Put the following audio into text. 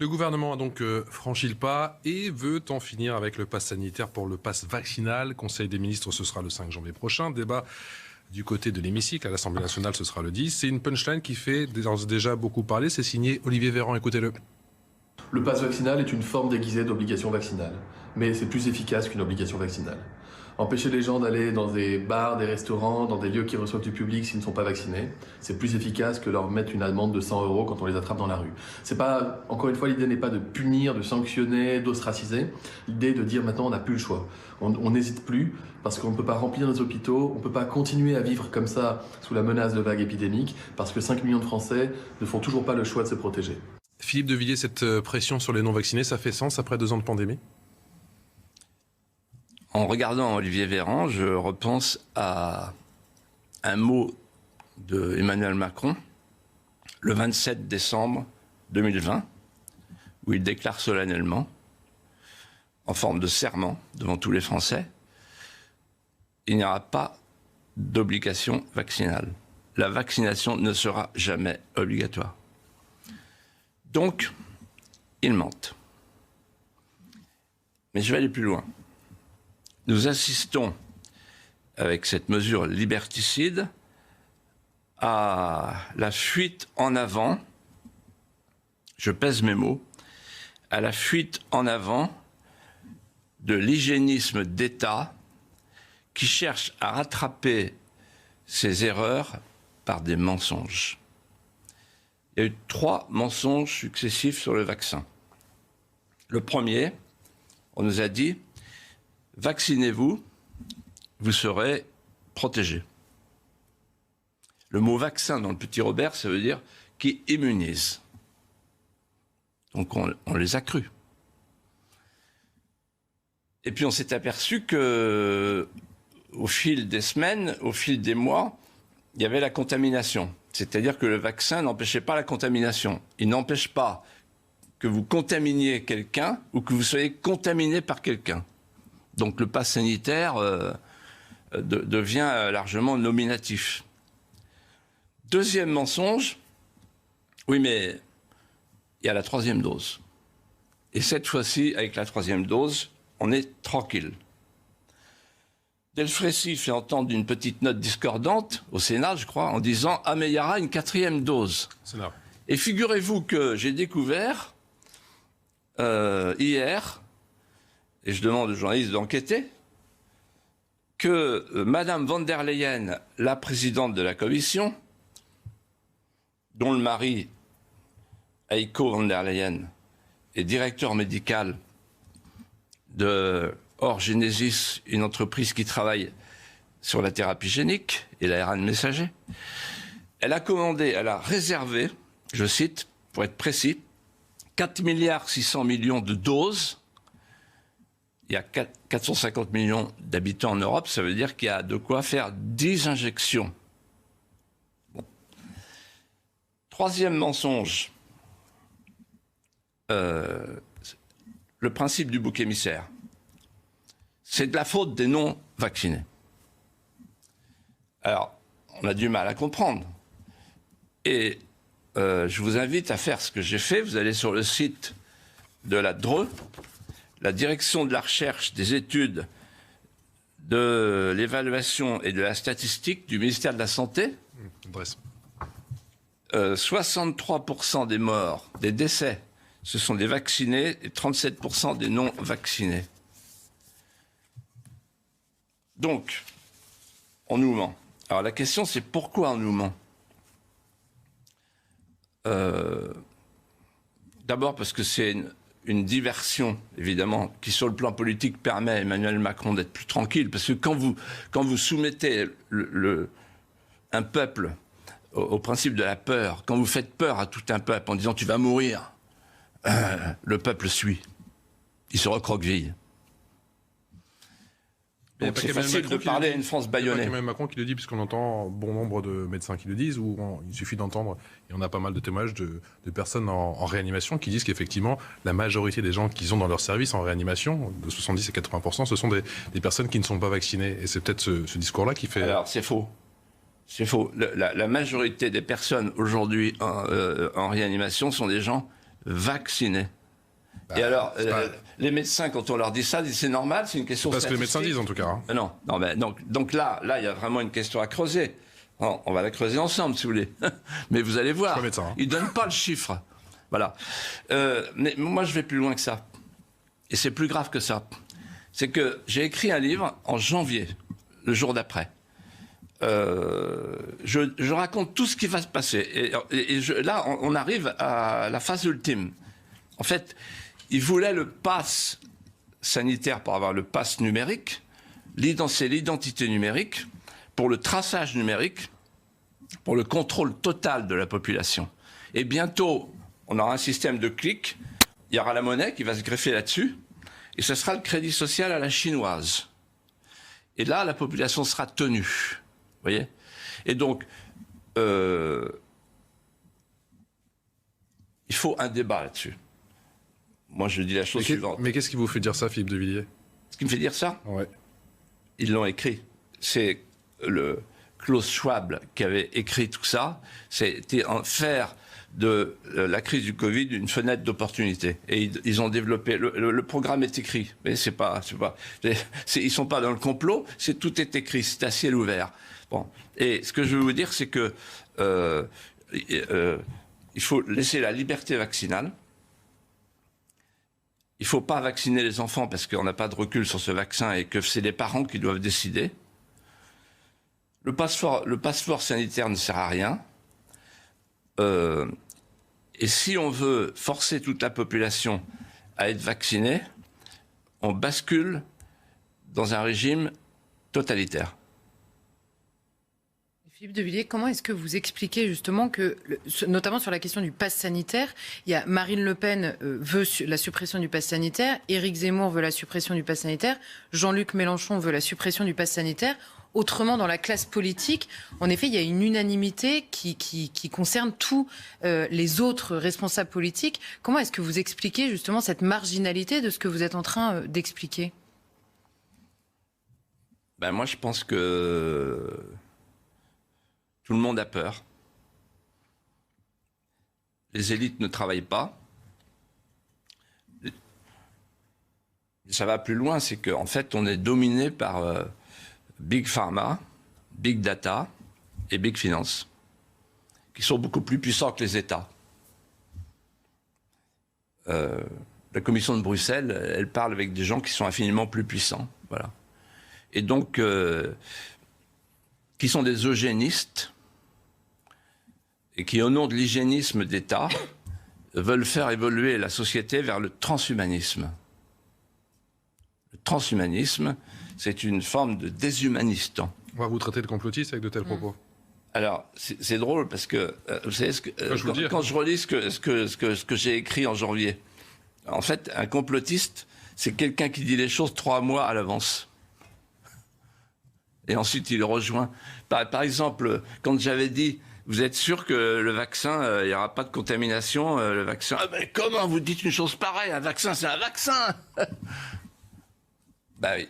Le gouvernement a donc franchi le pas et veut en finir avec le pass sanitaire pour le pass vaccinal. Conseil des ministres, ce sera le 5 janvier prochain. Débat du côté de l'hémicycle, à l'Assemblée nationale, ce sera le 10. C'est une punchline qui fait déjà beaucoup parler. C'est signé Olivier Véran, écoutez-le. Le pass vaccinal est une forme déguisée d'obligation vaccinale, mais c'est plus efficace qu'une obligation vaccinale. Empêcher les gens d'aller dans des bars, des restaurants, dans des lieux qui reçoivent du public s'ils ne sont pas vaccinés, c'est plus efficace que leur mettre une amende de 100 € quand on les attrape dans la rue. C'est pas, encore une fois, l'idée n'est pas de punir, de sanctionner, d'ostraciser. L'idée est de dire maintenant on n'a plus le choix. On n'hésite plus parce qu'on ne peut pas remplir nos hôpitaux, on ne peut pas continuer à vivre comme ça sous la menace de vagues épidémiques parce que 5 millions de Français ne font toujours pas le choix de se protéger. Philippe de Villiers, cette pression sur les non-vaccinés, ça fait sens après 2 ans de pandémie ? En regardant Olivier Véran, je repense à un mot de Emmanuel Macron, le 27 décembre 2020, où il déclare solennellement, en forme de serment devant tous les Français, il n'y aura pas d'obligation vaccinale. La vaccination ne sera jamais obligatoire. Donc, ils mentent. Mais je vais aller plus loin. Nous assistons, avec cette mesure liberticide, à la fuite en avant, je pèse mes mots, à la fuite en avant de l'hygiénisme d'État qui cherche à rattraper ses erreurs par des mensonges. Il y a eu 3 mensonges successifs sur le vaccin. Le premier, on nous a dit « Vaccinez-vous, vous serez protégés ». Le mot « vaccin » dans le Petit Robert, ça veut dire « qui immunise ». Donc on les a crus. Et puis on s'est aperçu que, au fil des semaines, au fil des mois, il y avait la contamination. C'est-à-dire que le vaccin n'empêchait pas la contamination. Il n'empêche pas que vous contaminiez quelqu'un ou que vous soyez contaminé par quelqu'un. Donc le pass sanitaire devient largement nominatif. Deuxième mensonge, oui mais il y a la 3e dose. Et cette fois-ci, avec la 3e dose, on est tranquille. Delfrécy fait entendre une petite note discordante au Sénat, je crois, en disant « Ah mais il y aura une 4e dose ». Et figurez-vous que j'ai découvert hier, et je demande aux journalistes d'enquêter, que Madame von der Leyen, la présidente de la Commission, dont le mari, Heiko von der Leyen, est directeur médical de Orgenesis, une entreprise qui travaille sur la thérapie génique et l'ARN messager, elle a réservé, je cite, pour être précis, 4,6 milliards de doses. Il y a 450 millions d'habitants en Europe, ça veut dire qu'il y a de quoi faire 10 injections. Bon. 3e mensonge, le principe du bouc émissaire. C'est de la faute des non-vaccinés. Alors, on a du mal à comprendre. Et je vous invite à faire ce que j'ai fait. Vous allez sur le site de la DRE, la Direction de la Recherche, des Études, de l'Évaluation et de la Statistique du ministère de la Santé. 63% des morts, des décès, ce sont des vaccinés et 37% des non-vaccinés. Donc, on nous ment. Alors la question, c'est pourquoi on nous ment ? D'abord parce que c'est une diversion, évidemment, qui sur le plan politique permet à Emmanuel Macron d'être plus tranquille. Parce que quand vous soumettez un peuple au principe de la peur, quand vous faites peur à tout un peuple en disant « tu vas mourir », le peuple suit. Il se recroqueville. Donc c'est facile de parler à une France bâillonnée. Il y a Emmanuel Macron qui le dit, puisqu'on entend bon nombre de médecins qui le disent, ou il suffit d'entendre, et on a pas mal de témoignages de personnes en réanimation qui disent qu'effectivement, la majorité des gens qu'ils ont dans leur service en réanimation, de 70 à 80%, ce sont des personnes qui ne sont pas vaccinées. Et c'est peut-être ce discours-là qui fait... Alors, c'est faux. C'est faux. La majorité des personnes aujourd'hui en réanimation sont des gens vaccinés. Bah, et alors, pas... les médecins, quand on leur dit ça, disent c'est normal, c'est une question Parce que les statistique. médecins disent en tout cas. Hein. Non, non, mais donc là, il y a vraiment une question à creuser. On va la creuser ensemble, si vous voulez. Mais vous allez voir, médecin, hein. ils ne donnent pas le chiffre. Voilà. Mais moi, je vais plus loin que ça. Et c'est plus grave que ça. C'est que j'ai écrit un livre en janvier, le jour d'après. Je raconte tout ce qui va se passer. Là, on arrive à la phase ultime. En fait, ils voulaient le pass sanitaire pour avoir le pass numérique, c'est l'identité numérique, pour le traçage numérique, pour le contrôle total de la population. Et bientôt, on aura un système de clics, il y aura la monnaie qui va se greffer là-dessus, et ce sera le crédit social à la chinoise. Et là, la population sera tenue. Vous voyez ? Et donc, il faut un débat là-dessus. Moi, je dis la chose suivante. Mais qu'est-ce qui vous fait dire ça, Philippe de Villiers ? Ce qui me fait dire ça, ouais. Ils l'ont écrit. C'est le Klaus Schwab qui avait écrit tout ça. C'était faire de la crise du Covid une fenêtre d'opportunité. Et ils ont développé. Le programme est écrit. Mais ils sont pas dans le complot. Tout est écrit. C'est à ciel ouvert. Bon. Et ce que je veux vous dire, c'est que il faut laisser la liberté vaccinale. Il ne faut pas vacciner les enfants parce qu'on n'a pas de recul sur ce vaccin et que c'est les parents qui doivent décider. Le passeport sanitaire ne sert à rien. Et si on veut forcer toute la population à être vaccinée, on bascule dans un régime totalitaire. Philippe de Villiers, comment est-ce que vous expliquez justement que, notamment sur la question du pass sanitaire, il y a Marine Le Pen veut la suppression du pass sanitaire, Éric Zemmour veut la suppression du pass sanitaire, Jean-Luc Mélenchon veut la suppression du pass sanitaire. Autrement, dans la classe politique, en effet, il y a une unanimité qui concerne tous les autres responsables politiques. Comment est-ce que vous expliquez justement cette marginalité de ce que vous êtes en train d'expliquer ? Moi, je pense que tout le monde a peur. Les élites ne travaillent pas. Ça va plus loin, c'est qu'en fait, on est dominé par Big Pharma, Big Data et Big Finance, qui sont beaucoup plus puissants que les États. La Commission de Bruxelles, elle parle avec des gens qui sont infiniment plus puissants. Voilà. Et donc, qui sont des eugénistes et qui, au nom de l'hygiénisme d'État, veulent faire évoluer la société vers le transhumanisme. Le transhumanisme, c'est une forme de déshumanisme. On va vous traiter de complotiste avec de tels propos. Alors, c'est drôle parce que, vous savez, quand je relis ce que j'ai écrit en janvier, en fait, un complotiste, c'est quelqu'un qui dit les choses 3 mois à l'avance. Et ensuite, il rejoint. Par exemple, quand j'avais dit, vous êtes sûr que le vaccin, il n'y aura pas de contamination, le vaccin... Ah ben comment vous dites une chose pareille ? Un vaccin, c'est un vaccin. Oui.